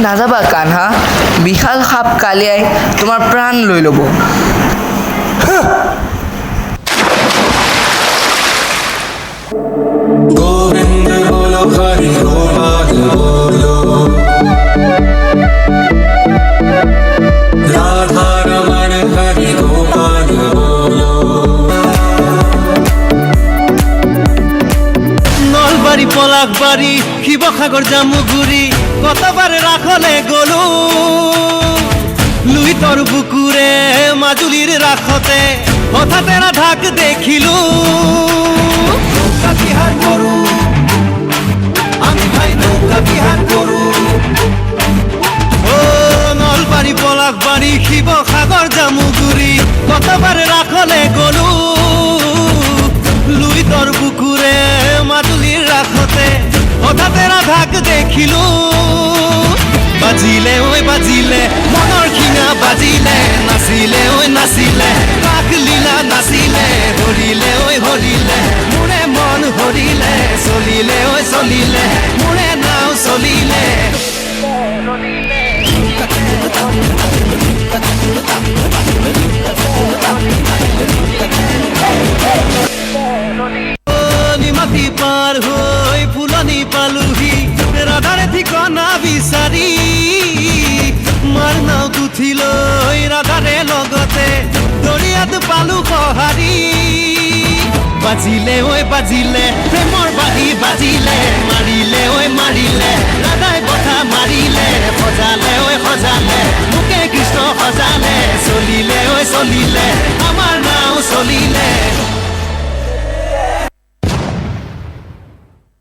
নাযাবা কানহা, বিশাল সাপ কালিয়াই তোমাৰ প্ৰাণ লৈ ল'ব। गोविंद बोलो हरि गोपाल बोलो राधा रमण हरि गोपाल बोलो নলবাৰী পলাশবাৰী শিৱসাগৰ জামুগুৰি কতবাৰে ৰাখলে গলো লুইতৰ বুকুৰে মাজুলীৰ ৰাখতে হঠাতে ৰাধাক দেখিলো নৌকা বিহাৰ কৰো আমি ভাই নৌকা বিহাৰ কৰো নলবাৰী পলাশবাৰী শিৱসাগৰ জামুগুৰি কতবাৰে ৰাখলে গলো লুইতৰ বুকুৰে মাজুলীৰ ৰাখতে হঠাতে ৰাধাক দেখিলো বাজিলে ঐ বাজিলে মনৰ শিঙা বাজিলে নাচিলে ঐ নাচিলে ৰাগ লীলা নাচিলে হৰিলে ঐ হৰিলে মোৰে মন হৰিলে চলিলে ঐ চলিলে মোৰে নাও চলিলে মাটি পাৰ হৈ ফুলনি পালোহি ৰাধাৰে ঠিকনা বিচাৰি মাৰ নাওত উঠি লৈ ৰাধাৰে লগতে দৰিয়াত পালো সঁহাৰি বাজিলে ঐ বাজিলে প্ৰেমৰ বাঁহী বাজিলে মাৰিলে ঐ মাৰিলে ৰাধাই বঠা মাৰিলে সজালে ঐ সজালে মোকে কৃষ্ণ সজালে চলিলে ঐ চলিলে